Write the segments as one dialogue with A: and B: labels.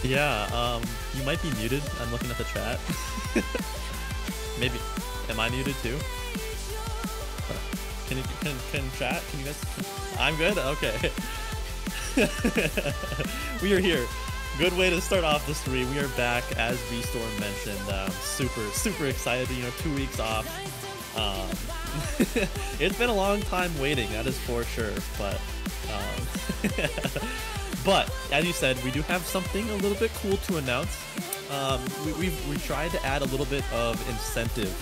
A: Yeah, you might be muted. I'm looking at the chat. Maybe. Am I muted too? Can chat? Can you guys? I'm good? Okay. We are here. Good way to start off the stream. We are back, as V-Storm mentioned. Super excited. 2 weeks off. It's been a long time waiting, that is for sure. But, but as you said, we do have something a little bit cool to announce. We tried to add a little bit of incentive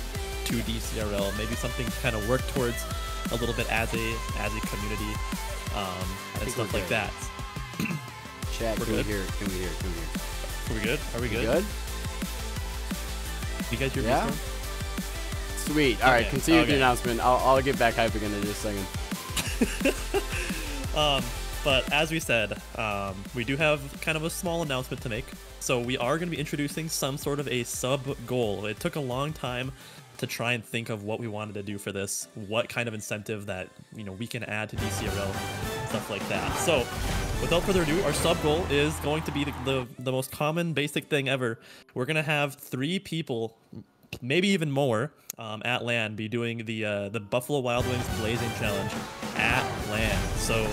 A: to DCRL, maybe something to kind of work towards a little bit as a community, and stuff like that.
B: Chat, can we hear it? Can we hear it? Can we hear it?
A: Are we good? Are we good?
B: Good?
A: You guys hear
B: yeah?
A: me?
B: Sweet. All right, continue
A: okay.
B: the announcement. I'll get back hype again in just a second.
A: But as we said, we do have kind of a small announcement to make. So we are going to be introducing some sort of a sub goal. It took a long time to try and think of what we wanted to do for this, what kind of incentive that we can add to DCRL, stuff like that. So without further ado, our sub goal is going to be the most common basic thing ever. We're going to have 3 people, maybe even more, at LAN be doing the Buffalo Wild Wings Blazing Challenge at LAN. So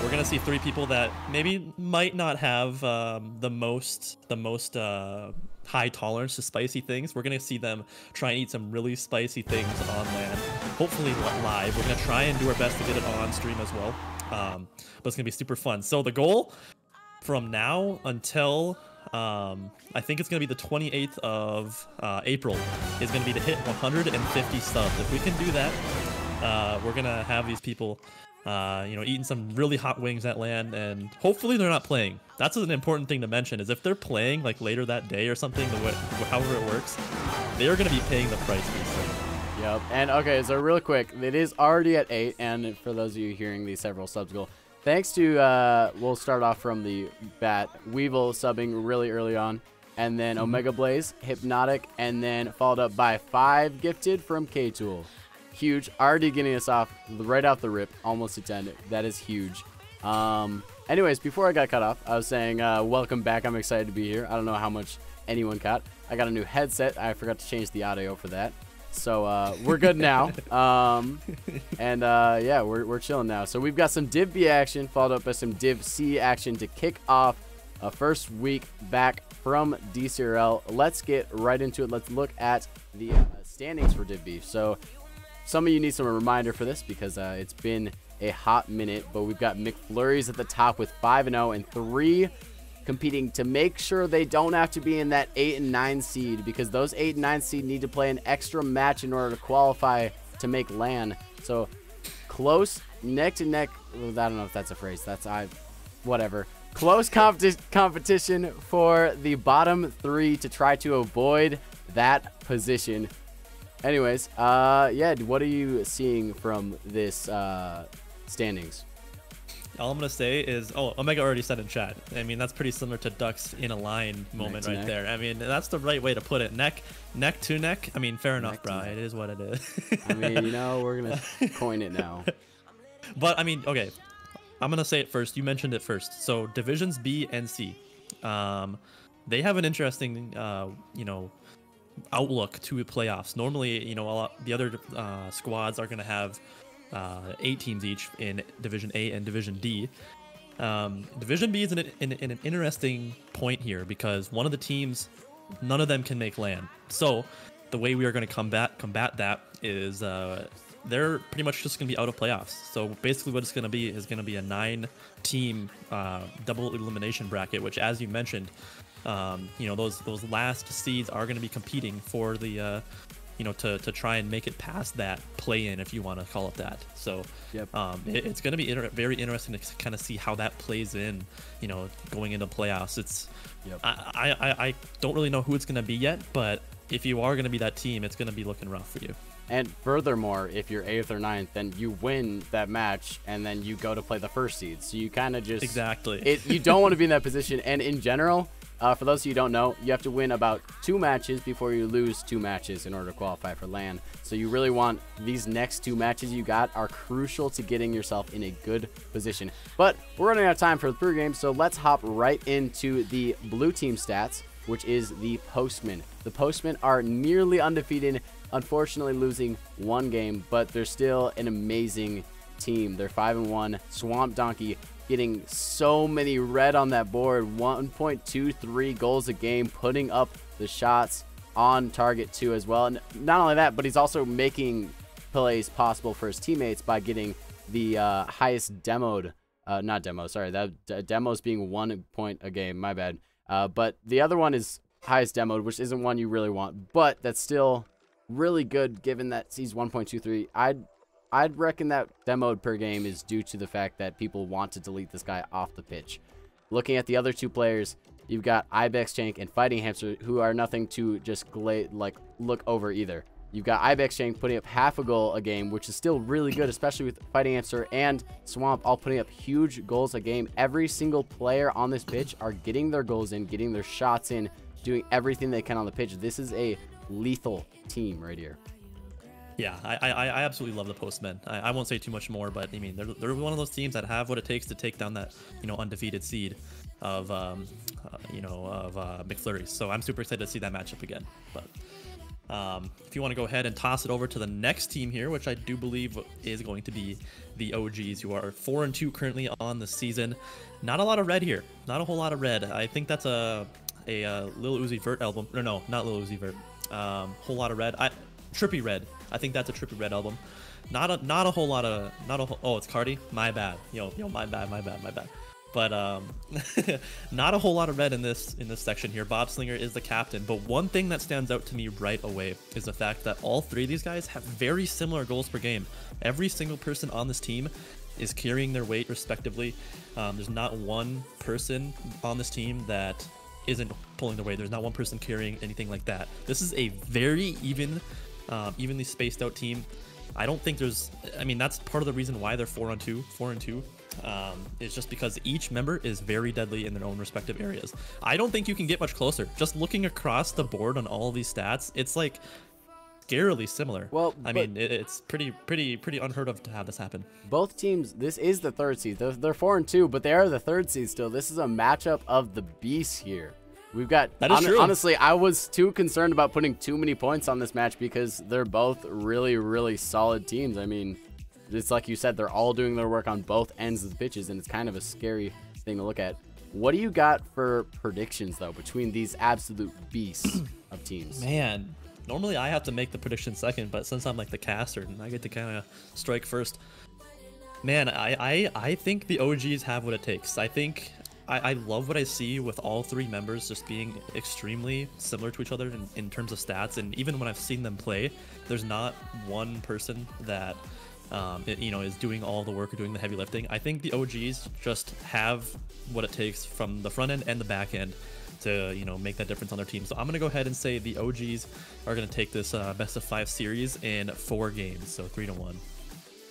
A: we're gonna see 3 people that maybe might not have the most high tolerance to spicy things. We're gonna see them try and eat some really spicy things on LAN, hopefully live. We're gonna try and do our best to get it on stream as well. But it's gonna be super fun. So the goal from now until I think it's gonna be the 28th of April is gonna be to hit 150 subs. If we can do that, we're gonna have these people eating some really hot wings at LAN, and hopefully they're not playing. That's an important thing to mention, is if they're playing like later that day or something, however it works, they're gonna be paying the price for this thing.
B: Yep. And okay, so real quick, it is already at 8, and for those of you hearing the several subs goal, thanks to we'll start off from the bat, Weevil subbing really early on, and then Omega Blaze, Hypnotic, and then followed up by 5 gifted from K-Tool. Huge. Already getting us off right off the rip, almost to 10. That is huge. Anyways, before I got cut off, I was saying welcome back. I'm excited to be here. I don't know how much anyone caught. I got a new headset. I forgot to change the audio for that. So we're good now. Yeah, we're chilling now. So we've got some Div B action followed up by some Div C action to kick off a first week back from DCRL. Let's get right into it. Let's look at the standings for Div B. So some of you need some reminder for this because it's been a hot minute, but we've got McFlurries at the top with 5-0 and 3 competing to make sure they don't have to be in that 8 and 9 seed, because those 8 and 9 seed need to play an extra match in order to qualify to make LAN. So close neck to neck. I don't know if that's a phrase. Whatever. Close competition for the bottom 3 to try to avoid that position. Anyways, yeah, what are you seeing from this standings?
A: All I'm gonna say is, Omega already said in chat. I mean, that's pretty similar to Ducks in a line moment right there. I mean, that's the right way to put it. Neck to neck. I mean, fair enough, bro. It is what it is.
B: I mean, we're gonna coin it now.
A: But I mean, okay, I'm gonna say it first. You mentioned it first. So divisions B and C, they have an interesting, outlook to playoffs. Normally, the other squads are going to have 8 teams each in Division A and Division D. Division B is in an interesting point here because one of the teams, none of them can make LAN. So the way we are going to combat that is they're pretty much just going to be out of playoffs. So basically what it's going to be is going to be a 9-team double elimination bracket, which, as you mentioned, those last seeds are going to be competing for the to try and make it past that play-in, if you want to call it that. So yep. It's going to be very interesting to kind of see how that plays in, going into playoffs. It's yep. I don't really know who it's going to be yet, but if you are going to be that team, it's going to be looking rough for you.
B: And furthermore, if you're 8th or 9th, then you win that match, and then you go to play the first seed. So you kind of just
A: exactly.
B: You don't want to be in that position. And in general, For those of you who don't know, you have to win about 2 matches before you lose 2 matches in order to qualify for LAN. So you really want these next 2 matches you got are crucial to getting yourself in a good position. But we're running out of time for the pregame, so let's hop right into the blue team stats, which is the Postmen. The Postmen are nearly undefeated, unfortunately losing 1 game, but they're still an amazing team. They're 5-1. Swamp Donkey getting so many red on that board, 1.23 goals a game, putting up the shots on target too as well. And not only that, but he's also making plays possible for his teammates by getting the highest demoed, not demo, sorry, that demo's being 1 point a game, my bad. But the other one is highest demoed, which isn't one you really want, but that's still really good given that he's 1.23. I'd reckon that demoed per game is due to the fact that people want to delete this guy off the pitch. Looking at the other 2 players, you've got Ibex Shank and Fighting Hamster, who are nothing to just look over either. You've got Ibex Shank putting up half a goal a game, which is still really good, especially with Fighting Hamster and Swamp all putting up huge goals a game. Every single player on this pitch are getting their goals in, getting their shots in, doing everything they can on the pitch. This is a lethal team right here.
A: Yeah, I absolutely love the Postmen. I won't say too much more, but I mean they're one of those teams that have what it takes to take down that undefeated seed of McFlurries. So I'm super excited to see that matchup again. But if you want to go ahead and toss it over to the next team here, which I do believe is going to be the OGs, who are 4-2 currently on the season. Not a lot of red here. Not a whole lot of red. I think that's a Lil Uzi Vert album. No, not Lil Uzi Vert. Whole lot of red. Trippy Red. I think that's a Trippy Red album. Not a whole lot of oh, it's Cardi. My bad. Yo, my bad. But not a whole lot of red in this section here. Bob Slinger is the captain, but one thing that stands out to me right away is the fact that all 3 of these guys have very similar goals per game. Every single person on this team is carrying their weight respectively. There's not one person on this team that isn't pulling their weight. There's not one person carrying anything like that. This is a very evenly spaced out team. I don't think there's, I mean, that's part of the reason why they're 4-2. It's just because each member is very deadly in their own respective areas. I don't think you can get much closer. Just looking across the board on all of these stats, it's like scarily similar. Well, I mean, it's pretty unheard of to have this happen. Both
B: teams, this is the 3rd seed. They're 4-2, but they are the 3rd seed still. This is a matchup of the beasts here. We've got, honestly, I was too concerned about putting too many points on this match because they're both really, really solid teams. I mean, it's like you said, they're all doing their work on both ends of the pitches, and it's kind of a scary thing to look at. What do you got for predictions, though, between these absolute beasts of teams?
A: Man, normally I have to make the prediction second, but since I'm like the caster, and I get to kind of strike first. Man, I think the OGs have what it takes. I love what I see with all 3 members just being extremely similar to each other in terms of stats, and even when I've seen them play, there's not one person that is doing all the work or doing the heavy lifting. I think the OGs just have what it takes from the front end and the back end to make that difference on their team. So I'm gonna go ahead and say the OGs are gonna take this best of 5 series in 4 games, so 3-1.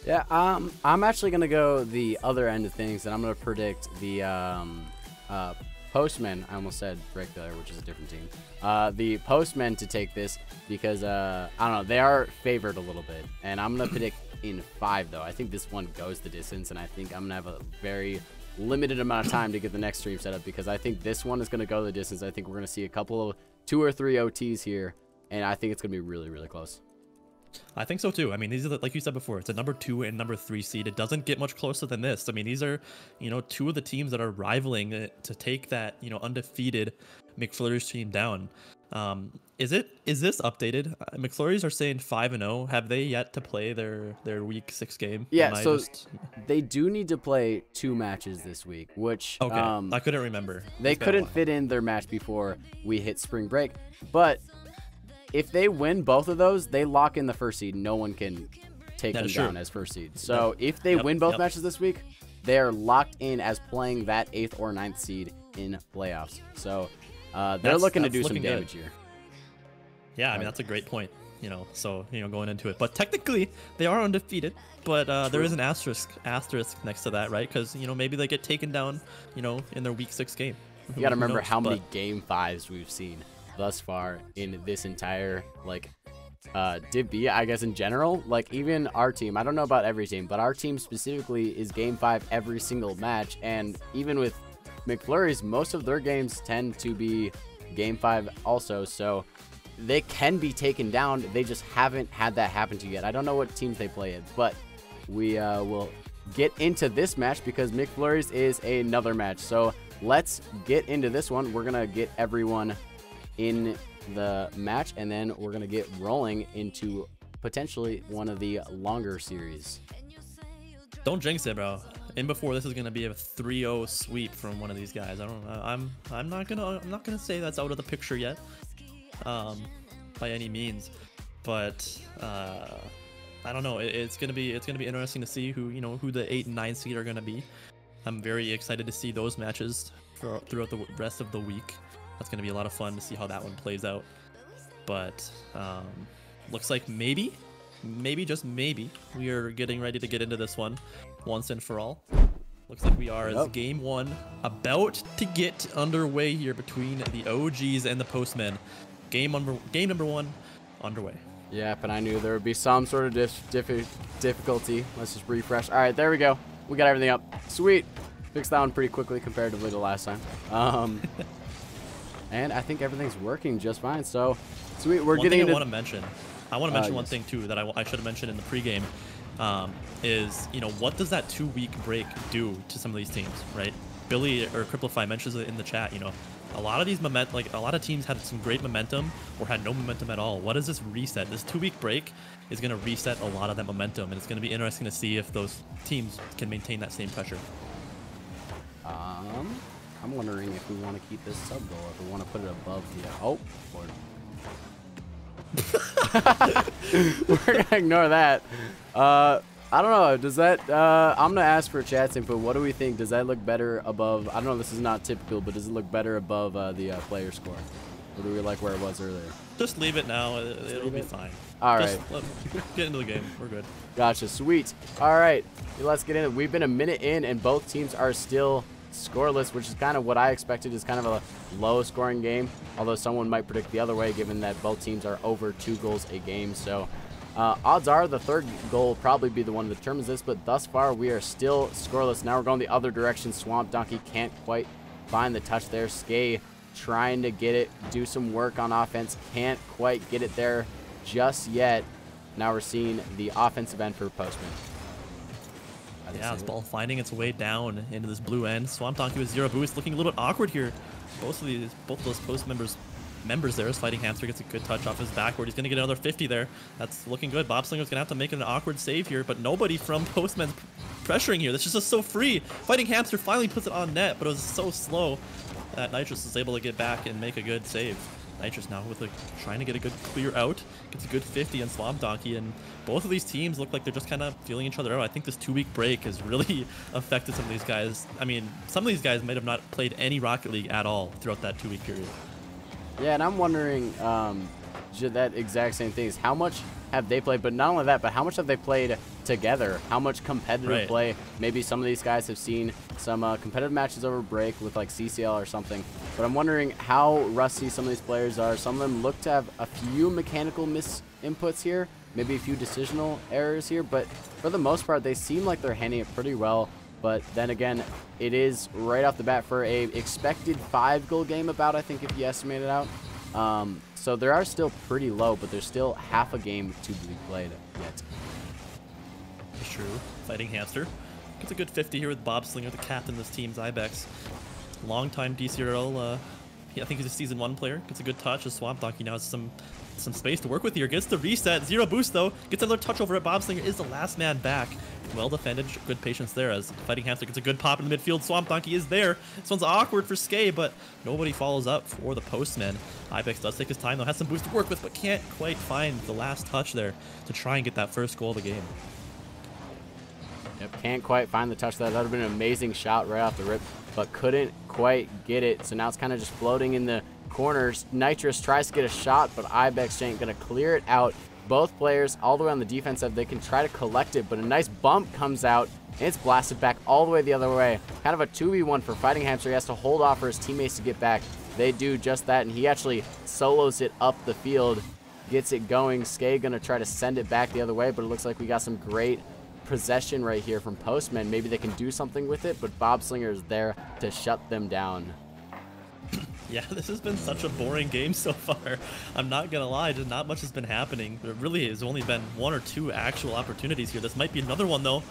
B: Yeah, I'm actually going to go the other end of things, and I'm going to predict the Postmen. I almost said Break there, which is a different team. The Postmen to take this because, I don't know, they are favored a little bit. And I'm going to predict in 5, though. I think this one goes the distance, and I think I'm going to have a very limited amount of time to get the next stream set up because I think this one is going to go the distance. I think we're going to see a couple of 2 or 3 OTs here, and I think it's going to be really, really close.
A: I think so too. I mean, these are, like you said before, it's a number 2 and number 3 seed. It doesn't get much closer than this. I mean, these are, 2 of the teams that are rivaling to take that, undefeated McFlurries team down. Is this updated? McFlurries are saying 5-0. Have they yet to play their week 6 game?
B: Yeah, so they do need to play 2 matches this week, which
A: okay. I couldn't remember.
B: They couldn't fit in their match before we hit spring break, but if they win both of those, they lock in the 1st seed. No one can take them down as 1st seed. So if they win both matches this week, they're locked in as playing that 8th or 9th seed in playoffs. So they're looking to do some damage here.
A: Yeah, I mean, that's a great point. So going into it, but technically they are undefeated, but there is an asterisk next to that, right? Because maybe they get taken down in their week 6 game.
B: You got to remember
A: knows,
B: how many game 5s we've seen thus far in this entire, like, Div B, I guess in general. Like, even our team, I don't know about every team, but our team specifically is game 5 every single match. And even with McFlurry's, most of their games tend to be game 5 also, so they can be taken down. They just haven't had that happen to yet. I don't know what teams they play in, but we will get into this match because McFlurry's is another match. So let's get into this one. We're gonna get everyone in the match, and then we're gonna get rolling into potentially one of the longer series.
A: Don't jinx it, bro. In before, this is gonna be a 3-0 sweep from one of these guys. I'm not gonna say that's out of the picture yet, by any means, but I don't know. It's gonna be interesting to see who the 8 and 9 seed are gonna be. I'm very excited to see those matches throughout the rest of the week. That's gonna be a lot of fun to see how that one plays out. But looks like maybe just maybe we are getting ready to get into this one once and for all. Looks like we are as game 1 about to get underway here between the OGs and the Postmen. Game number 1 underway.
B: Yep, and I knew there would be some sort of difficulty. Let's just refresh. All right, there we go. We got everything up. Sweet. Fixed that one pretty quickly comparatively to last time. And I think everything's working just fine. So, sweet. We're getting into...
A: I want to mention one thing too that I should have mentioned in the pregame. Is what does that 2-week break do to some of these teams, right? Billy or Cripplify mentions it in the chat. A lot of these a lot of teams had some great momentum or had no momentum at all. What does this reset? This 2-week break is going to reset a lot of that momentum, and it's going to be interesting to see if those teams can maintain that same pressure.
B: I'm wondering if we want to keep this sub goal, if we want to put it above the we're gonna ignore that. I don't know. Does that? I'm gonna ask for chat's input. What do we think? Does that look better above? I don't know. This is not typical, but does it look better above the player score? Or do we like where it was earlier?
A: Just leave it now. It'll be fine.
B: All right.
A: Let's get into the game. We're good.
B: Gotcha. Sweet. All right. Let's get in it. We've been a minute in, and both teams are still scoreless, which is kind of what I expected. Is kind of a low-scoring game, although someone might predict the other way, given that both teams are over 2 goals a game. So odds are the third goal will probably be the one that determines this, but thus far we are still scoreless. Now we're going the other direction. Swamp Donkey can't quite find the touch there. Skay trying to get it, do some work on offense, can't quite get it there just yet. Now we're seeing the offensive end for Postman.
A: Yeah, this ball finding its way down into this blue end. Swamp Donkey with 0 boost, looking a little bit awkward here. Both of those post members there is Fighting Hamster, gets a good touch off his backward. He's going to get another 50 there. That's looking good. Bobslinger's going to have to make an awkward save here, but nobody from Postmen's pressuring here. This is just so free. Fighting Hamster finally puts it on net, but it was so slow that Nitrous is able to get back and make a good save. Nitrous now with trying to get a good clear out, gets a good 50 on Swamp Donkey, and both of these teams look like they're just kind of feeling each other out. I think this 2-week break has really affected some of these guys. I mean, some of these guys might have not played any Rocket League at all throughout that 2-week period.
B: Yeah, and I'm wondering that exact same thing is how much have they played, but not only that, but how much have they played together? How much competitive play? Maybe some of these guys have seen some competitive matches over break with like CCL or something, but I'm wondering how rusty some of these players are. Some of them look to have a few mechanical misinputs here, maybe a few decisional errors here, but for the most part, they seem like they're handling it pretty well. But then again, it is right off the bat for a expected 5-goal game about, I think, if you estimate it out. So they are still pretty low, but there's still half a game to be played yet.
A: That's true. Fighting Hamster gets a good 50 here with Bobslinger, the captain of this team's Ibex. Longtime DCRL, I think he's a Season 1 player. Gets a good touch. As Swamp Donkey now has some space to work with here. Gets the reset. 0 boost, though. Gets another touch over at Bobslinger. Is the last man back. Well defended. Good patience there as Fighting Hamster gets a good pop in the midfield. Swamp Donkey is there. This one's awkward for Skay, but nobody follows up for the Postmen. Ibex does take his time, though. Has some boost to work with, but can't quite find the last touch there to try and get that first goal of the game.
B: Yep, can't quite find the touch there. That would have been an amazing shot right off the rip, but couldn't quite get it. So now it's kind of just floating in the corners. Nitrous tries to get a shot, but Ibex ain't going to clear it out. both players all the way on the defensive. They can try to collect it, but a nice bump comes out, and it's blasted back all the way the other way. Kind of a 2v1 for Fighting Hamster. He has to hold off for his teammates to get back. They do just that, and he actually solos it up the field, gets it going. Skay gonna try to send it back the other way, but it looks like we got some great possession right here from Postmen. Maybe they can do something with it, but Bobslinger is there to shut them down.
A: Yeah, this has been such a boring game so far. I'm not gonna lie, just not much has been happening. There really has only been 1 or 2 actual opportunities here. This might be another one though.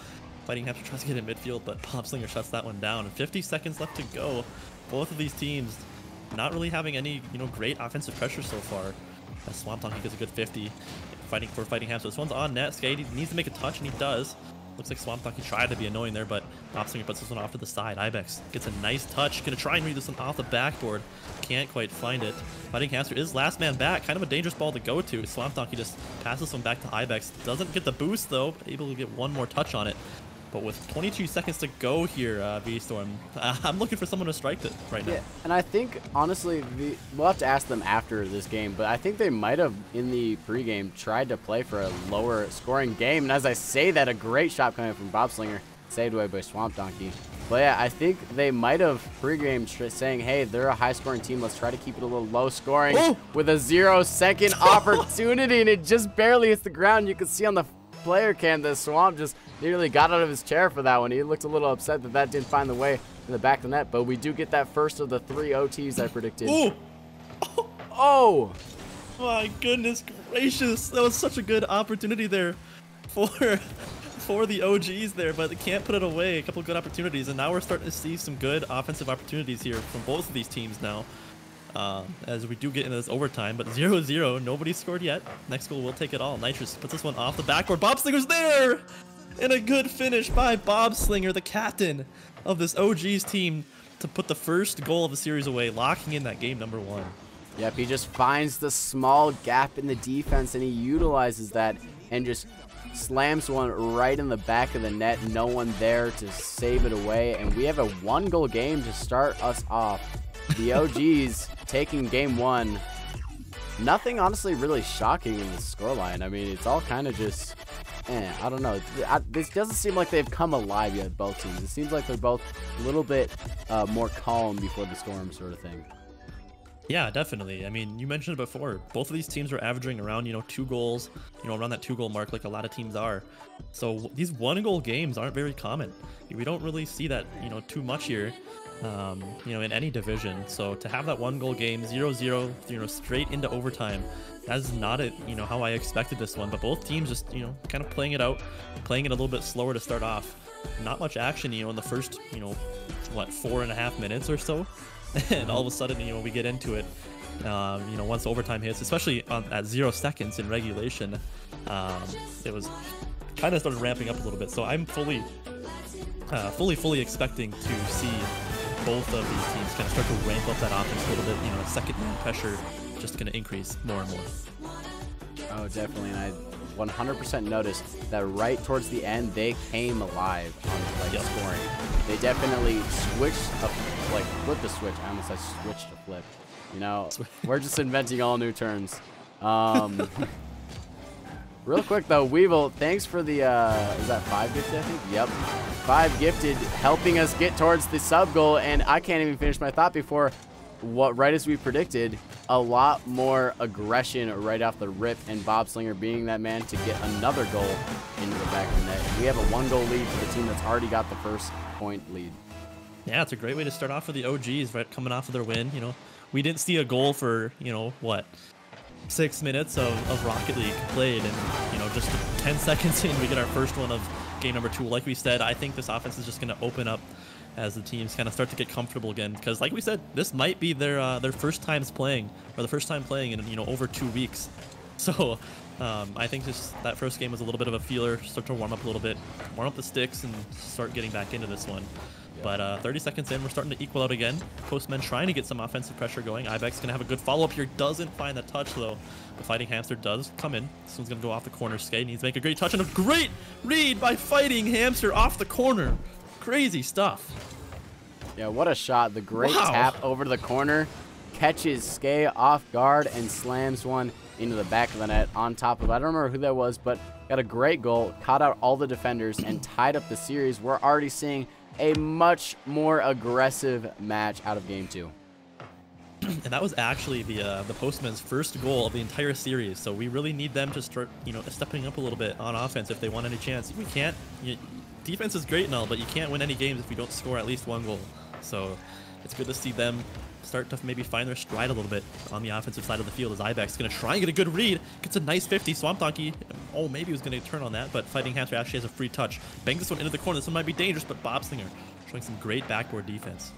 A: Fighting Hamster tries to get in midfield, but Bobslinger shuts that one down. 50 seconds left to go. Both of these teams not really having any, great offensive pressure so far. As Swamp Donkey gets a good 50. Fighting Hamster. This one's on net. Skate needs to make a touch, and he does. Looks like Swamp Donkey tried to be annoying there, but Bobslinger puts this one off to the side. Ibex gets a nice touch. Gonna try and read this one off the backboard. Can't quite find it. Fighting Hamster is last man back. Kind of a dangerous ball to go to. Swamp Donkey just passes this one back to Ibex. Doesn't get the boost, though. Able to get one more touch on it. But with 22 seconds to go here, V-Storm, I'm looking for someone to strike it right now.
B: Yeah, and I think, honestly, we'll have to ask them after this game, but I think they might have, in the pregame, tried to play for a lower scoring game. And as I say that, a great shot coming from Bobslinger, saved away by Swamp Donkey. But yeah, I think they might have pregame saying, hey, they're a high-scoring team. Let's try to keep it a little low-scoring with a 0-second opportunity, and it just barely hits the ground. You can see on the player cam that Swamp just nearly got out of his chair for that one. He looked a little upset that that didn't find the way in the back of the net, but we do get that first of the 3 OTs I predicted.
A: Ooh.
B: Oh!
A: My goodness gracious. That was such a good opportunity there for the OGs there, but they can't put it away. A couple good opportunities, and now we're starting to see some good offensive opportunities here from both of these teams now. As we do get into this overtime, but 0-0, nobody scored yet. Next goal will take it all. Nitrous puts this one off the backboard. Bobslinger's there! And a good finish by Bobslinger, the captain of this OG's team, to put the first goal of the series away, locking in that game number 1.
B: Yep, he just finds the small gap in the defense, and he utilizes that and just slams one right in the back of the net. No one there to save it away, and we have a 1-goal game to start us off. The OGs taking game 1. Nothing honestly really shocking in the scoreline. I mean, it's all kind of just, I don't know. This doesn't seem like they've come alive yet, both teams. It seems like they're both a little bit more calm before the storm sort of thing.
A: Yeah, definitely. I mean, you mentioned it before. Both of these teams are averaging around, 2 goals, around that 2-goal mark like a lot of teams are. So these 1-goal games aren't very common. We don't really see that, too much here. In any division. So to have that 1-goal game, 0-0, straight into overtime, that's not it, how I expected this one. But both teams just, kind of playing it out, playing it a little bit slower to start off. Not much action, in the first, 4.5 minutes or so. And all of a sudden, we get into it. Once overtime hits, especially at 0 seconds in regulation, it was kind of started ramping up a little bit. So I'm fully expecting to see both of these teams kind of start to ramp up that offense a little bit. Second man pressure just going to increase more and more.
B: Oh, definitely. And I 100% noticed that right towards the end, they came alive on scoring. They definitely switched, flipped the switch. I almost said switched to flip. We're just inventing all new terms. Real quick though, Weevil, thanks for the, is that 5 gifted, I think? Yep. 5 gifted, helping us get towards the sub goal, and I can't even finish my thought before, right as we predicted, a lot more aggression right off the rip, and Bobslinger being that man to get another goal into the back of the net. We have a 1-goal lead for the team that's already got the first point lead.
A: Yeah, it's a great way to start off for the OGs, right, coming off of their win. We didn't see a goal for, 6 minutes of Rocket League played, and just 10 seconds in we get our first one of game number 2. Like we said, I think this offense is just going to open up as the teams kind of start to get comfortable again, because like we said, this might be their first times playing, or the first time playing in over 2 weeks. So I think just that first game was a little bit of a feeler, start to warm up a little bit, warm up the sticks, and start getting back into this one. But 30 seconds in, we're starting to equal out again. Postmen trying to get some offensive pressure going. Ibex going to have a good follow-up here. Doesn't find the touch, though. The Fighting Hamster does come in. This one's going to go off the corner. Skate needs to make a great touch, and a great read by Fighting Hamster off the corner. Crazy stuff.
B: Yeah, what a shot. The great tap over to the corner. Catches Skay off guard and slams one into the back of the net on top of, I don't remember who that was, but got a great goal, caught out all the defenders, and tied up the series. We're already seeing a much more aggressive match out of game 2.
A: And that was actually the Postmen's first goal of the entire series. So we really need them to start, stepping up a little bit on offense if they want any chance. We can't. Defense is great and all, but you can't win any games if you don't score at least 1 goal. So it's good to see them start to maybe find their stride a little bit on the offensive side of the field as Ibex going to try and get a good read. Gets a nice 50. Swamp Donkey, maybe he was going to turn on that, but Fighting Hamster actually has a free touch. Bangs this one into the corner. This one might be dangerous, but Bobslinger showing some great backboard defense.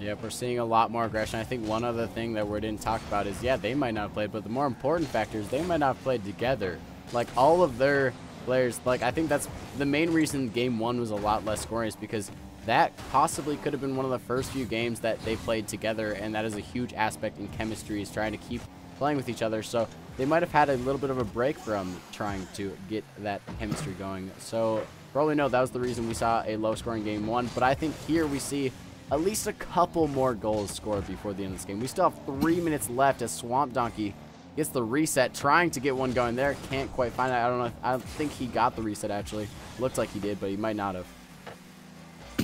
B: Yep, we're seeing a lot more aggression. I think one other thing that we didn't talk about is, yeah, they might not have played, but the more important factor is they might not have played together. Like, all of their players, like, I think that's the main reason game 1 was a lot less scoring, is because that possibly could have been one of the first few games that they played together, and that is a huge aspect in chemistry, is trying to keep playing with each other. So they might have had a little bit of a break from trying to get that chemistry going. So probably no, that was the reason we saw a low-scoring game 1, but I think here we see at least a couple more goals scored before the end of this game. We still have 3 minutes left as Swamp Donkey gets the reset, trying to get one going there. Can't quite find it. I don't know. I don't think he got the reset, actually. Looked like he did, but he might not have.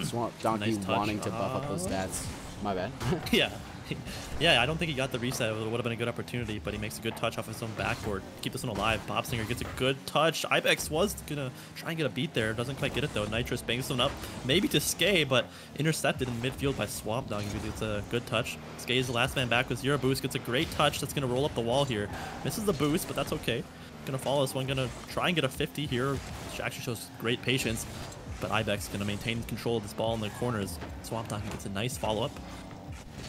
B: Swamp Donkey
A: Nice
B: wanting to buff up those stats. My bad.
A: Yeah. Yeah, I don't think he got the reset. It would have been a good opportunity, but he makes a good touch off his own backboard. Keep this one alive. Bobslinger gets a good touch. Ibex was going to try and get a beat there. Doesn't quite get it, though. Nitrous bangs this one up, maybe to Skay, but intercepted in midfield by Swamp Donkey. It's a good touch. Skay is the last man back with 0 boost. Gets a great touch. That's going to roll up the wall here. Misses the boost, but that's okay. Going to follow this one. Going to try and get a 50 here. She actually shows great patience, but Ibex going to maintain control of this ball in the corners. Swamp Donkey gets a nice follow-up.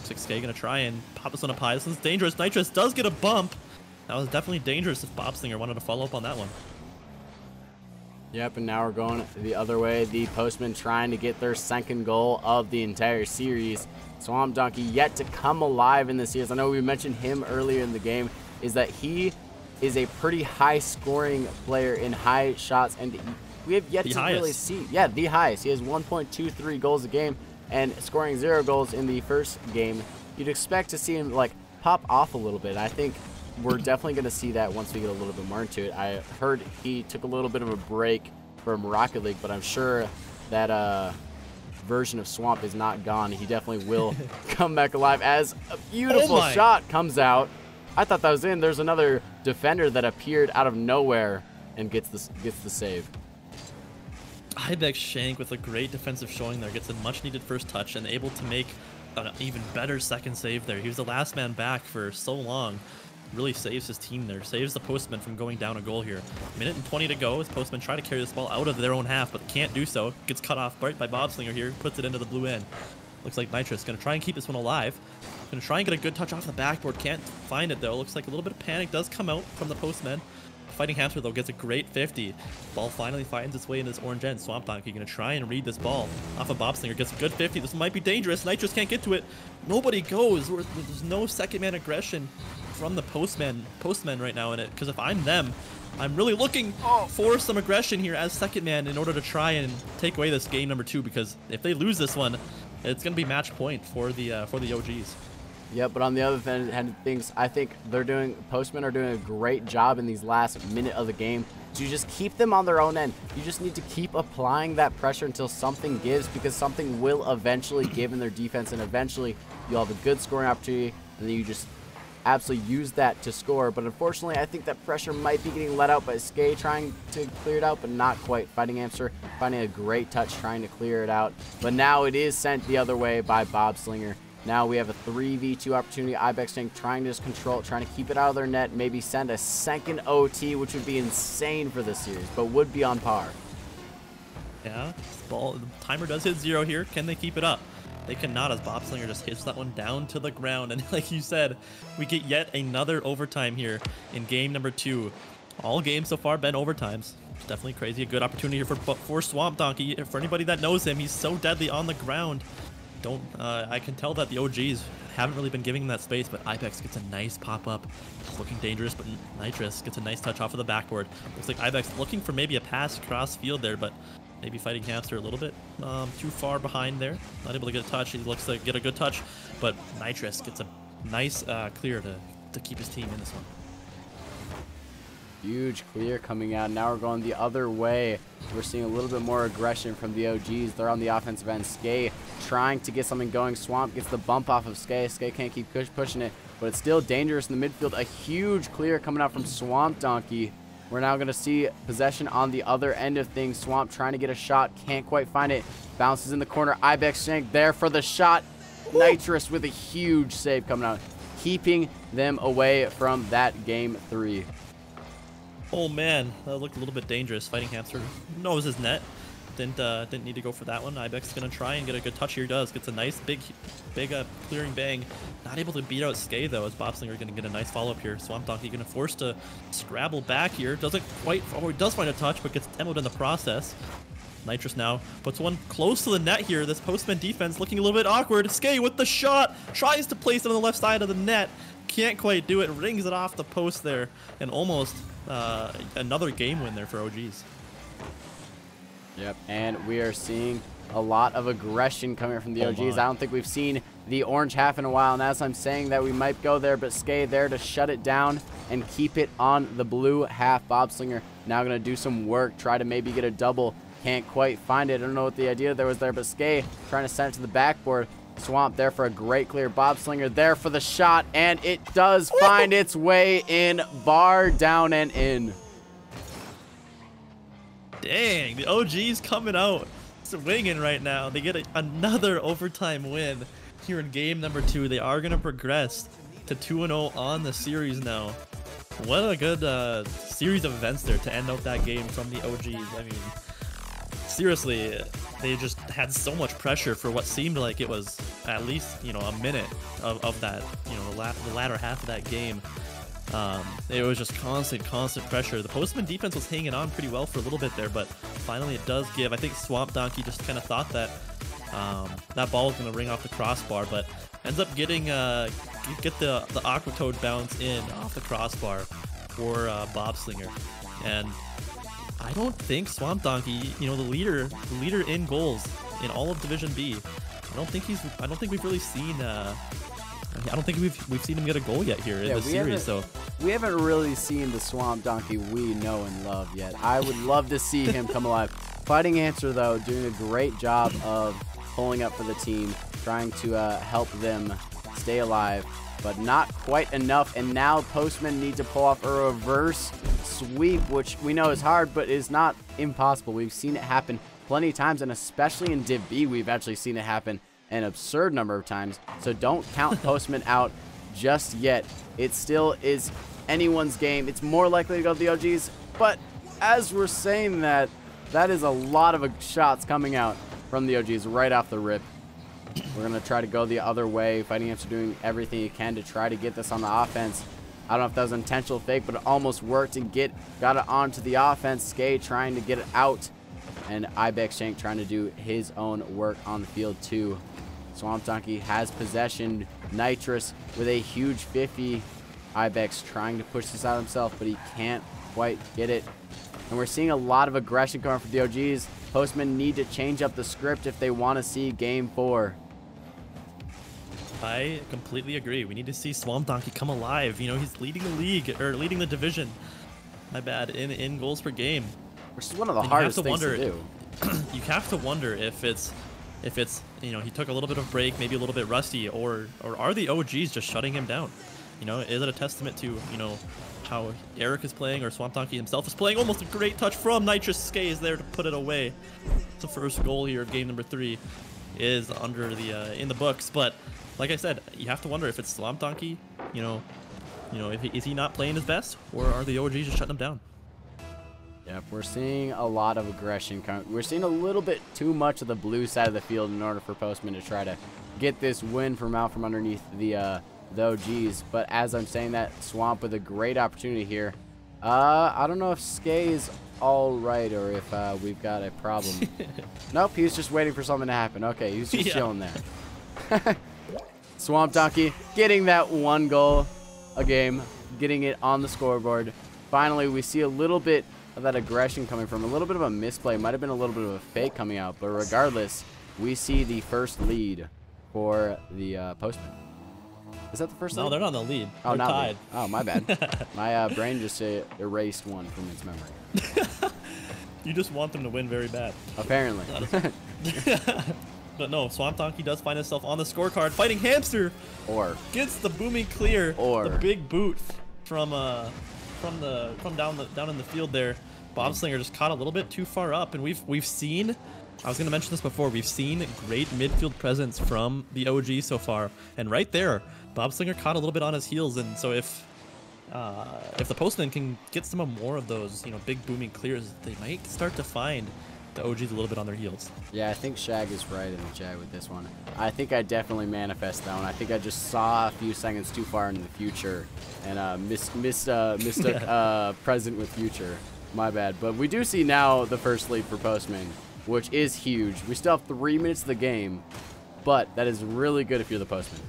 A: 6K gonna try and pop this one up high. This one's dangerous. Nitrous does get a bump. That was definitely dangerous if Bobslinger wanted to follow up on that one.
B: Yep, and now we're going the other way. The Postmen trying to get their 2nd goal of the entire series. Swamp Donkey yet to come alive in this series. I know we mentioned him earlier in the game, is that he is a pretty high scoring player in high shots, and we have yet to really see. Yeah, the highest. He has 1.23 goals a game, and scoring 0 goals in the first game. You'd expect to see him like pop off a little bit. I think we're definitely going to see that once we get a little bit more into it. I heard he took a little bit of a break from Rocket League, but I'm sure that version of Swamp is not gone. He definitely will come back alive as a beautiful shot comes out. I thought that was in. There's another defender that appeared out of nowhere and gets the save.
A: Ibex Shank with a great defensive showing there, gets a much needed first touch and able to make an even better second save there. He was the last man back for so long. Really saves his team there, saves the Postmen from going down a goal here. Minute and 20 to go as Postmen try to carry this ball out of their own half, but can't do so. Gets cut off right by Bobslinger here, puts it into the blue end. Looks like Nitrous gonna try and keep this one alive. Gonna try and get a good touch off the backboard, can't find it though. Looks like a little bit of panic does come out from the Postmen. Fighting Hamster, though, gets a great 50. Ball finally finds its way into this orange end. Swamp Donkey going to try and read this ball off of Bobslinger. Gets a good 50. This might be dangerous. Nitrous can't get to it. Nobody goes. There's no second man aggression from the Postmen right now in it. Because if I'm them, I'm really looking for some aggression here as second man in order to try and take away this game number 2. Because if they lose this one, it's going to be match point for the OGs.
B: Yep, but on the other end of things, I think Postmen are doing a great job in these last minute of the game to just keep them on their own end. You just need to keep applying that pressure until something gives, because something will eventually give in their defense, and eventually you'll have a good scoring opportunity, and then you just absolutely use that to score. But unfortunately, I think that pressure might be getting let out by Skay trying to clear it out, but not quite. Fighting Hamster finding a great touch trying to clear it out, but now it is sent the other way by Bobslinger. Now we have a 3v2 opportunity. Ibex Tank trying to just control it, trying to keep it out of their net, maybe send a 2nd OT, which would be insane for this series, but would be on par.
A: Yeah, the timer does hit 0 here. Can they keep it up? They cannot, as Bobslinger just hits that one down to the ground. And like you said, we get yet another overtime here in game number 2. All games so far been overtimes. Definitely crazy. A good opportunity here for Swamp Donkey. For anybody that knows him, he's so deadly on the ground. I can tell that the OGs haven't really been giving him that space, but Ibex gets a nice pop-up. Looking dangerous, but Nitrous gets a nice touch off of the backboard. Looks like Ibex looking for maybe a pass across field there, but maybe Fighting Hamster a little bit too far behind there. Not able to get a touch. He looks like get a good touch, but Nitrous gets a nice clear to to keep his team in this one.
B: Huge clear coming out. Now we're going the other way. We're seeing a little bit more aggression from the OGs. They're on the offensive end. Skay trying to get something going. Swamp gets the bump off of Skay. Skay can't keep pushing it, but it's still dangerous in the midfield. A huge clear coming out from Swamp Donkey. We're now going to see possession on the other end of things. Swamp trying to get a shot. Can't quite find it. Bounces in the corner. Ibex Shank there for the shot. Nitrous with a huge save coming out, keeping them away from that game 3.
A: Oh man, that looked a little bit dangerous. Fighting Hamster knows his net. Didn't need to go for that one. Ibex is gonna try and get a good touch here. Does gets a nice big clearing bang. Not able to beat out Skay though, as Bobslinger gonna get a nice follow up here. Swamp Donkey gonna force to scrabble back here. Doesn't quite. Oh, he does find a touch, but gets demoed in the process. Nitrous now puts one close to the net here. This Postman defense looking a little bit awkward. Skay with the shot. Tries to place it on the left side of the net. Can't quite do it. Rings it off the post there. And almost another game win there for OGs.
B: Yep, and we are seeing a lot of aggression coming from the OGs. I don't think we've seen the orange half in a while, and as I'm saying that, we might go there, but Skay there to shut it down and keep it on the blue half. Bobslinger now going to do some work, try to maybe get a double. Can't quite find it. I don't know what the idea there was there, but Skay trying to send it to the backboard. Swamp there for a great clear. Bobslinger there for the shot, and it does find its way in. Bar down and in.
A: Dang, the OGs coming out swinging right now. They get another overtime win here in game number 2. They are going to progress to 2-0 on the series now. What a good series of events there to end out that game from the OGs. I mean, seriously, they just had so much pressure for what seemed like it was at least, you know, a minute of that, you know, the latter half of that game. It was just constant pressure. The Postman defense was hanging on pretty well for a little bit there, but finally it does give. I think Swamp Donkey just kind of thought that that ball was going to ring off the crossbar, but ends up getting get the Aqua Toad bounce in off the crossbar for Bobslinger. And I don't think Swamp Donkey, you know, the leader in goals in all of Division B. I don't think we've really seen. I don't think we've seen him get a goal yet here in the series. So
B: we haven't really seen the Swamp Donkey we know and love yet. I would love to see him come alive. Fighting Answer though, doing a great job of pulling up for the team, trying to help them stay alive, but not quite enough. And now Postmen need to pull off a reverse sweep, which we know is hard, but is not impossible. We've seen it happen plenty of times, and especially in Div B, we've actually seen it happen an absurd number of times. So don't count Postman out just yet. It still is anyone's game. It's more likely to go to the OGs, but as we're saying that, that is a lot of shots coming out from the OGs right off the rip. We're going to try to go the other way. Fighting Amps are doing everything he can to try to get this on the offense. I don't know if that was an intentional fake, but it almost worked and got it onto the offense. Skay trying to get it out, and Ibex Shank trying to do his own work on the field too. Swamp Donkey has possession. Nitrous with a huge 50. Ibex trying to push this out himself, but he can't quite get it. And we're seeing a lot of aggression coming from the OGs. Postmen need to change up the script if they want to see Game 4.
A: I completely agree. We need to see Swamp Donkey come alive. You know, he's leading the league, or leading the division. My bad, in goals per game.
B: Which is one of the hardest things to do.
A: You have to wonder if it's, you know, he took a little bit of break, maybe a little bit rusty, or are the OGs just shutting him down? You know, is it a testament to, you know, how Eric is playing, or Swamp Donkey himself is playing? Almost a great touch from Nitrous. Skay is there to put it away. The first goal here of game number 3 is under the in the books, but like I said, you have to wonder if it's Swamp Donkey, you know, is he not playing his best, or are the OGs just shutting him down?
B: Yep, we're seeing a lot of aggression. We're seeing a little bit too much of the blue side of the field in order for Postman to try to get this win from out from underneath the OGs. But as I'm saying that, Swamp with a great opportunity here. I don't know if Skay is all right, or if we've got a problem. Nope, he was just waiting for something to happen. Okay, he was just chilling there. Swamp Donkey getting that 1 goal a game, getting it on the scoreboard. Finally, we see a little bit of that aggression coming from, a little bit of a misplay. Might have been a little bit of a fake coming out, but regardless, we see the first lead for the Postmen. Is that the first
A: No,
B: lead?
A: they're not in the lead.
B: Oh,
A: They're
B: not
A: tied.
B: lead. Oh, my bad. My brain just erased one from its memory.
A: You just want them to win very bad.
B: Apparently.
A: But no, Swamp Donkey does find himself on the scorecard. Fighting Hamster
B: Or
A: gets the booming clear.
B: Or
A: the big boot from down in the field there. Bobslinger just caught a little bit too far up, and we've seen. I was gonna mention this before. We've seen great midfield presence from the OG so far, and right there, Bobslinger caught a little bit on his heels. And so if the Postmen can get some more of those, big booming clears, they might start to find the OGs a little bit on their heels.
B: Yeah, I think Shag is right in the chat with this one. I think I definitely manifest that one. I think I just saw a few seconds too far into the future and mistook present with future. My bad. But we do see now the first lead for Postman, which is huge. We still have 3 minutes of the game, but that is really good if you're the Postman.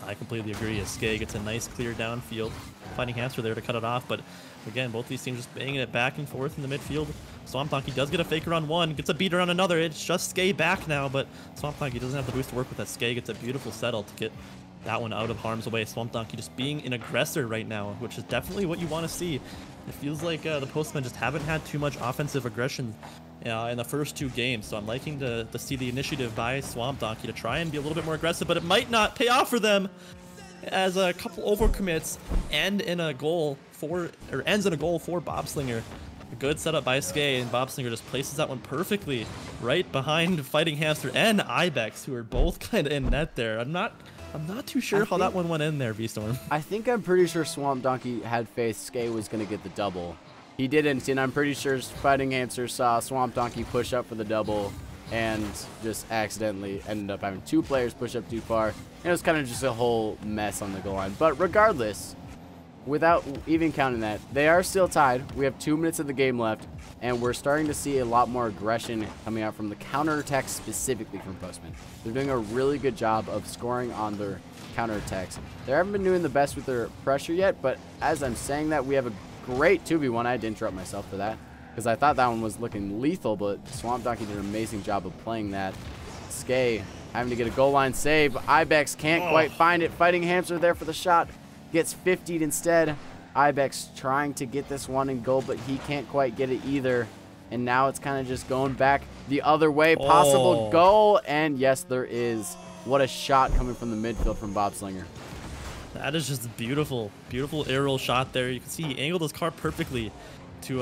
A: I completely agree. Skay gets a nice clear downfield. Fighting Hamster there to cut it off, but again, both these teams just banging it back and forth in the midfield. Swamp Donkey does get a faker on one, gets a beater on another. It's just Skay back now, but Swamp Donkey doesn't have the boost to work with that. Skay gets a beautiful settle to get that one out of harm's way. Swamp Donkey just being an aggressor right now, which is definitely what you want to see. It feels like the Postmen just haven't had too much offensive aggression in the first 2 games, so I'm liking to see the initiative by Swamp Donkey to try and be a little bit more aggressive, but it might not pay off for them, as a couple overcommits ends in a goal for Bobslinger. A good setup by Skay, and Bobslinger just places that one perfectly right behind Fighting Hamster and Ibex, who are both kind of in net there. I'm not too sure how that one went in there, V-Storm.
B: I'm pretty sure Swamp Donkey had faith Skay was going to get the double. He didn't, and I'm pretty sure Fighting Hamster saw Swamp Donkey push up for the double and just accidentally ended up having 2 players push up too far. And it was kind of just a whole mess on the goal line. But regardless, without even counting that, they are still tied. We have 2 minutes of the game left, and we're starting to see a lot more aggression coming out from the counterattack, specifically from Postman. They're doing a really good job of scoring on their counterattacks. They haven't been doing the best with their pressure yet, but as I'm saying that, we have a great 2v1. I had to interrupt myself for that, because I thought that one was looking lethal, but Swamp Donkey did an amazing job of playing that. Skay having to get a goal line save. Ibex can't quite find it. Fighting Hamster there for the shot. Gets 50'd instead. Ibex trying to get this one in goal, but he can't quite get it either. And now it's kind of just going back the other way. Possible goal, and yes, there is. What a shot coming from the midfield from Bobslinger.
A: That is just beautiful, beautiful aerial shot there. You can see he angled his car perfectly to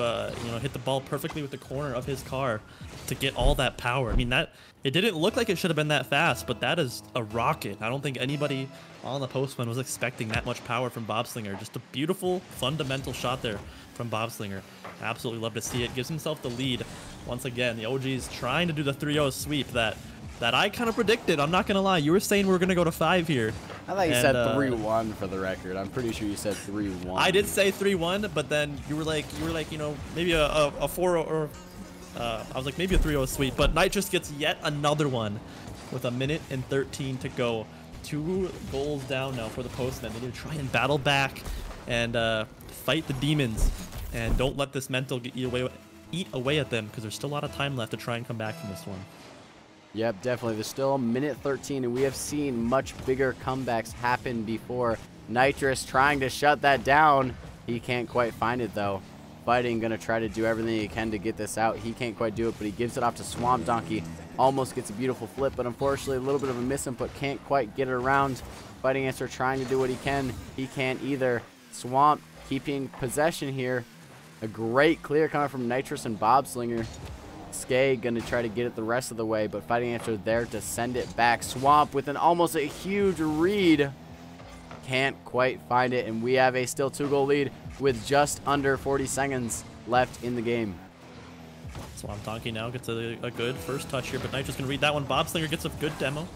A: hit the ball perfectly with the corner of his car to get all that power. I mean, that it didn't look like it should have been that fast, but that is a rocket. I don't think anybody on the Postman was expecting that much power from Bobslinger. Just a beautiful, fundamental shot there from Bobslinger. Absolutely love to see it. Gives himself the lead once again. The OG's trying to do the 3-0 sweep that I kind of predicted. I'm not gonna lie. You were saying we were gonna go to 5 here.
B: I thought you said 3-1 for the record. I'm pretty sure you said 3-1.
A: I did say 3-1, but then you were like, maybe a 4 or I was like maybe a 3-0 sweep. But Nitrous gets yet another one with 1:13 to go. 2 goals down now for the Postmen. They need to try and battle back and fight the demons, and don't let this mental eat away at them, because there's still a lot of time left to try and come back from this one.
B: Yep, definitely. There's still 1:13, and we have seen much bigger comebacks happen before. Nitrous trying to shut that down. He can't quite find it, though. Fighting going to try to do everything he can to get this out. He can't quite do it, but he gives it off to Swamp Donkey. Almost gets a beautiful flip, but unfortunately a little bit of a misinput. Can't quite get it around. Fighting Answer trying to do what he can. He can't either. Swamp keeping possession here. A great clear coming from Nitrous and Bobslinger. Skay going to try to get it the rest of the way, but Fighting Answer there to send it back. Swamp with almost a huge read. Can't quite find it, and we have a still 2-goal lead with just under 40 seconds left in the game.
A: Swamp Donkey now gets a good first touch here, but Nitrous going to read that one. Bobslinger gets a good demo,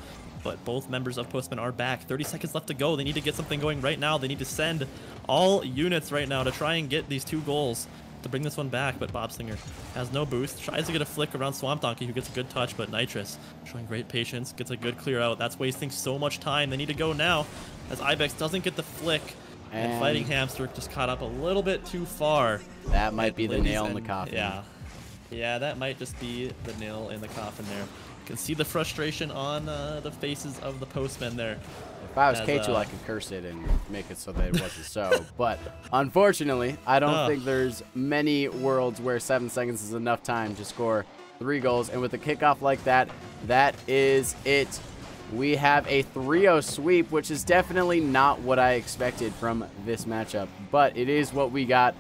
A: but both members of Postman are back. 30 seconds left to go. They need to get something going right now. They need to send all units right now to try and get these 2 goals to bring this one back, but Bobslinger has no boost. Tries to get a flick around Swamp Donkey, who gets a good touch, but Nitrous showing great patience, gets a good clear out. That's wasting so much time. They need to go now, as Ibex doesn't get the flick, and Fighting Hamster just caught up a little bit too far.
B: That might be the nail in the coffin.
A: Yeah, that might just be the nail in the coffin there. can see the frustration on the faces of the postmen there.
B: If I was K2, I could curse it and make it so that it wasn't so. But unfortunately, I don't think there's many worlds where 7 seconds is enough time to score 3 goals. And with a kickoff like that, that is it. We have a 3-0 sweep, which is definitely not what I expected from this matchup. But it is what we got.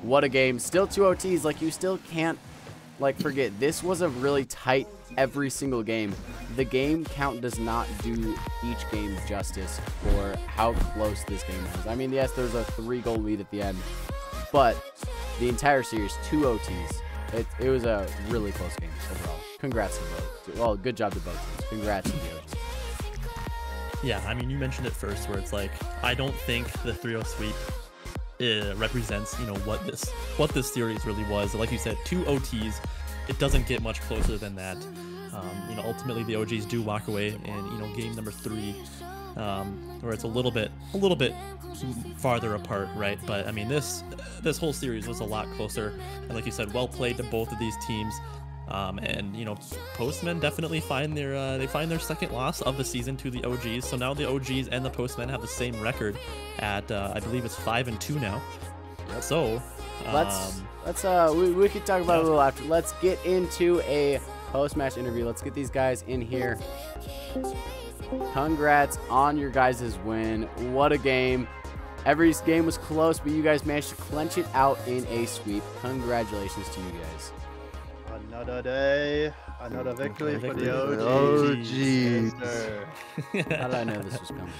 B: What a game. Still 2 OTs. Like, you still can't, like, forget. This was a really tight every single game. The game count does not do each game justice for how close this game was. I mean, yes, there's a 3-goal lead at the end, but the entire series, 2 OTs. It was a really close game overall. Congrats to both. Well, good job to both teams. Congrats to the OGs.
A: Yeah, I mean, you mentioned it first, where it's like, I don't think the 3-0 sweep represents, you know, what this series really was. Like you said, 2 OTs. It doesn't get much closer than that. You know, ultimately the OGs do walk away in, you know, game number 3, where it's a little bit farther apart, right? But I mean, this whole series was a lot closer, and like you said, well played to both of these teams. And you know, Postmen definitely find their second loss of the season to the OGs. So now the OGs and the Postmen have the same record at I believe it's 5-2 now.
B: Yep.
A: So
B: we could talk about it a little after. Let's get into a post-match interview. Let's get these guys in here. Congrats on your guys' win. What a game. Every game was close, but you guys managed to clench it out in a sweep. Congratulations to you guys.
C: Another day, another victory for the OGs.
D: OGs.
C: Yes,
B: How did I know this was coming?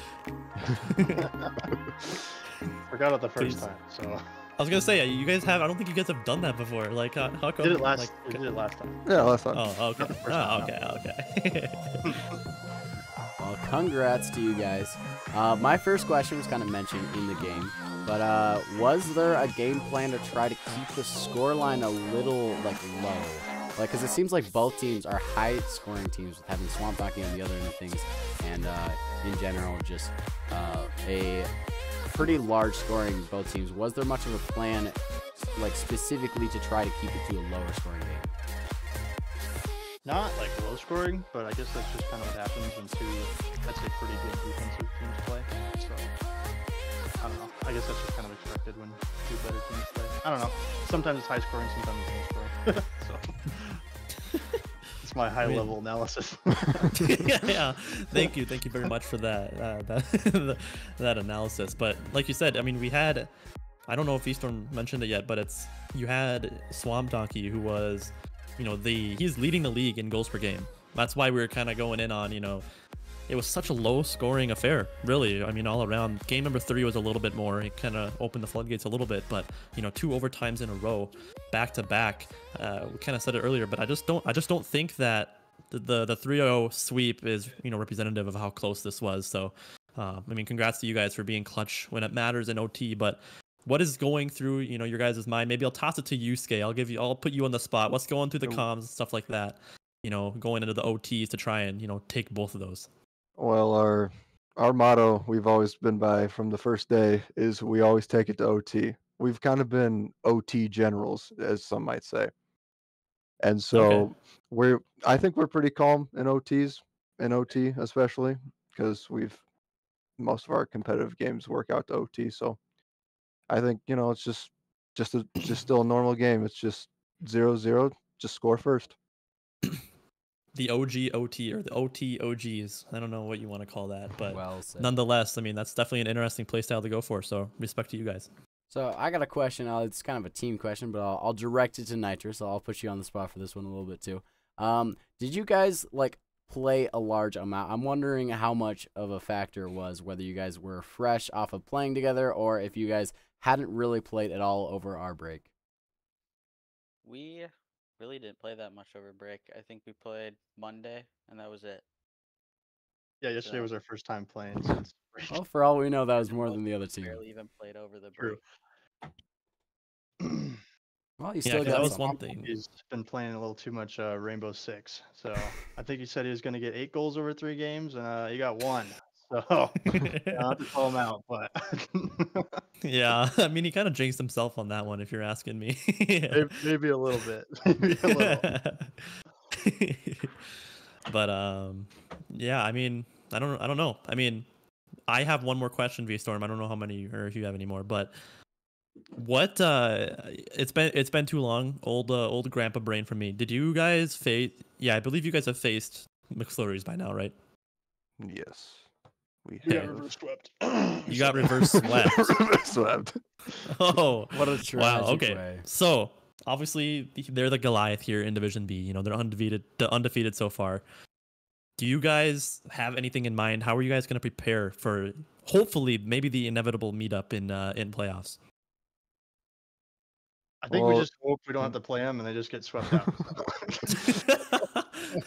C: Forgot it the first time, so.
A: I was gonna say, you guys have. I don't think you guys have done that before. Like, how come?
C: We did it last.
A: Like,
C: we did it last time.
D: Yeah, last time.
A: Oh, okay. Oh, okay.
B: Well, congrats to you guys. My first question was kind of mentioned in the game, but was there a game plan to try to keep the scoreline a little like low? Like, because it seems like both teams are high-scoring teams with having Swamp Donkey on the other end of things, and in general, just a pretty large scoring both teams. Was there much of a plan, like specifically to try to keep it to a lower scoring game?
C: Not like low scoring, but I guess that's just kind of what happens when 2, I'd say, pretty good defensive teams play. So, I don't know. I guess that's just kind of expected when 2 better teams play. I don't know. Sometimes it's high scoring, sometimes it's low scoring. So, it's my high level analysis.
A: Yeah, thank you very much for that analysis. But like you said, I mean, we had, I don't know if Eastorm mentioned it yet, but you had Swamp Donkey, who was, you know, he's leading the league in goals per game. That's why we were kind of going in on, you know, it was such a low scoring affair, really. I mean, all around. Game number 3 was a little bit more. It kind of opened the floodgates a little bit, but you know, 2 overtimes in a row, back to back. We kind of said it earlier, but I just don't think that the 3-0 sweep is, you know, representative of how close this was. So, I mean, congrats to you guys for being clutch when it matters in OT. But what is going through, you know, your guys' mind? Maybe I'll toss it to you, Skay. I'll put you on the spot. What's going through the comms and stuff like that? You know, going into the OTs to try and, you know, take both of those.
D: Well, our motto we've always been by from the first day is we always take it to OT. We've kind of been OT generals, as some might say. And so I think we're pretty calm in OTs, in OT especially, because most of our competitive games work out to OT. So I think, you know, it's just still a normal game. It's just 0-0, just score first.
A: The OG OT, or the OT OGs. I don't know what you want to call that, but
B: Well said.
A: nonetheless, I mean, that's definitely an interesting play style to go for. So respect to you guys.
B: So I got a question. It's kind of a team question, but I'll direct it to Nitro, so I'll put you on the spot for this one a little bit too. Did you guys like play a large amount? I'm wondering how much of a factor was whether you guys were fresh off of playing together or if you guys hadn't really played at all over our break.
E: We really didn't play that much over break. I think we played Monday, and that was it.
C: Yeah, yesterday was our first time playing since break.
B: Well, for all we know, that was more than the other team.
E: Barely even played over the
C: True.
E: break.
B: Well, you still got
A: that was
B: some.
A: one thing.
C: He's been playing a little too much Rainbow Six. So I think he said he was going to get 8 goals over 3 games, and he got 1. So I'll have to call him out, but
A: Yeah, I mean, he kind of jinxed himself on that one, if you're asking me.
C: maybe a little bit. Maybe a little.
A: But yeah, I mean, I don't know. I mean, I have one more question, V-Storm. I don't know how many or if you have any more, but what it's been too long. Old grandpa brain for me. Did you guys face? Yeah, I believe you guys have faced McFlurries by now, right?
D: Yes, we
C: You got
D: have.
C: reverse swept.
A: You got reverse swept.
D: Reverse swept.
A: Oh,
B: What a tragic
A: wow. Okay.
B: way.
A: So obviously they're the Goliath here in Division B. You know, they're undefeated so far. Do you guys have anything in mind? How are you guys going to prepare for hopefully maybe the inevitable meetup in playoffs?
C: I think we
D: Well-
C: just hope we don't have to play them and they just get swept out.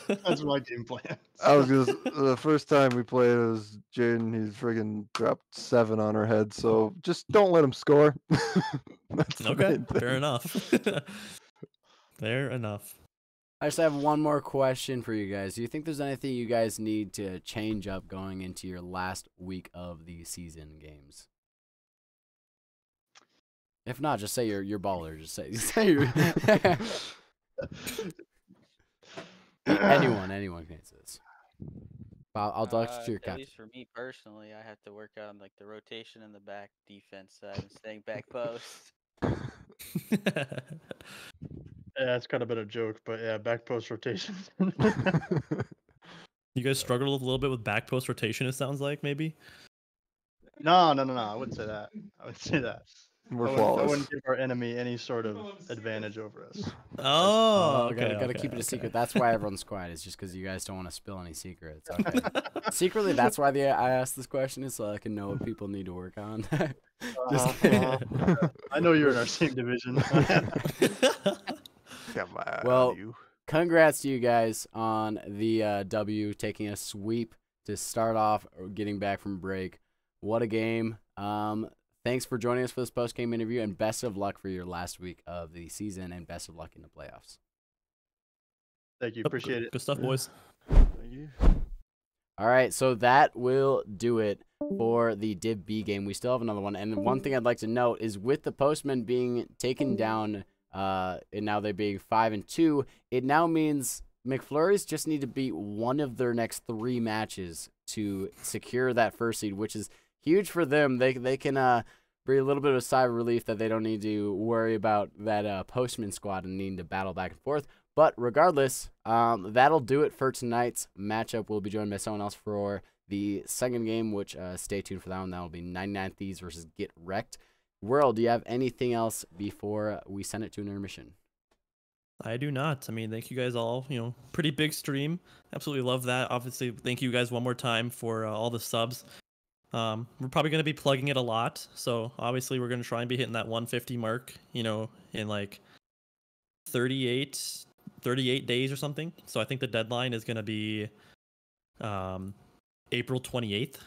C: That's my game plan.
D: I was gonna. The first time we played, it was Jaden. He friggin' dropped 7 on her head. So just don't let him score. That's the
A: Okay,
D: main thing.
A: fair enough. Fair enough.
B: I just have one more question for you guys. Do you think there's anything you guys need to change up going into your last week of the season games? If not, just say you're baller. Just say you're anyone can answer this. I'll direct to your
E: At
B: captain.
E: least for me personally, I have to work on like the rotation in the back defense side and staying back post.
C: Yeah, it's kind of been a joke, but yeah, back post rotation.
A: You guys struggled a little bit with back post rotation. It sounds like maybe.
C: No. I wouldn't say that. I wouldn't say that.
D: We're
C: I
D: flawless.
C: wouldn't give our enemy any sort of advantage over us.
A: Oh, okay.
B: Gotta keep it a secret. That's why everyone's quiet. It's just because you guys don't want to spill any secrets. Okay. Secretly, that's why I asked this question is so I can know what people need to work on. Just kidding.
C: I know you're in our same division.
D: Come on,
B: Well,
D: you.
B: Congrats to you guys on the W, taking a sweep to start off getting back from break. What a game. Thanks for joining us for this post-game interview, and best of luck for your last week of the season, and best of luck in the playoffs.
C: Thank you. Appreciate it.
A: Good stuff, boys.
D: Thank you.
B: All right, so that will do it for the Div B game. We still have another one, and one thing I'd like to note is with the Postmen being taken down, and now they being 5-2, it now means McFlurries just need to beat one of their next 3 matches to secure that first seed, which is huge for them. They can breathe a little bit of a sigh of relief that they don't need to worry about that Postman squad and needing to battle back and forth. But regardless, that'll do it for tonight's matchup. We'll be joined by someone else for the second game, which stay tuned for that one. That will be 99 Thieves versus Get Wrecked. World, do you have anything else before we send it to an intermission?
A: I do not. I mean, thank you guys all. You know, pretty big stream. Absolutely love that. Obviously, thank you guys one more time for all the subs. We're probably going to be plugging it a lot. So obviously we're going to try and be hitting that 150 mark, you know, in like 38 days or something. So I think the deadline is going to be April 28th.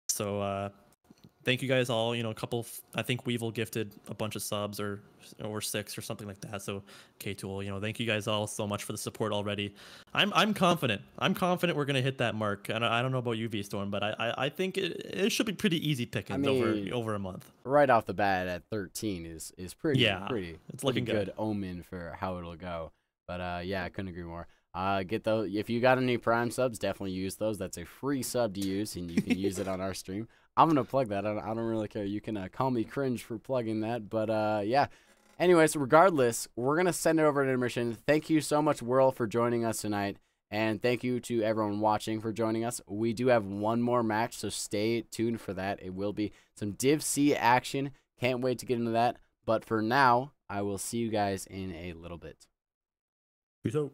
A: So thank you guys all. You know, I think Weevil gifted a bunch of subs or 6 or something like that. So K-Tool, you know, thank you guys all so much for the support already. I'm confident. I'm confident we're gonna hit that mark. And I don't know about you, V-Storm, but I think it should be pretty easy pickings over a month.
B: Right off the bat at 13 is pretty
A: it's looking
B: good omen for how it'll go. But yeah, I couldn't agree more. Get those if you got any Prime subs, definitely use those. That's a free sub to use, and you can use it on our stream. I'm gonna plug that. I don't really care. You can call me cringe for plugging that, but yeah. Anyways, regardless, we're gonna send it over to intermission. Thank you so much, Whirl, for joining us tonight, and thank you to everyone watching for joining us. We do have one more match, so stay tuned for that. It will be some Div C action. Can't wait to get into that. But for now, I will see you guys in a little bit.
A: Peace out.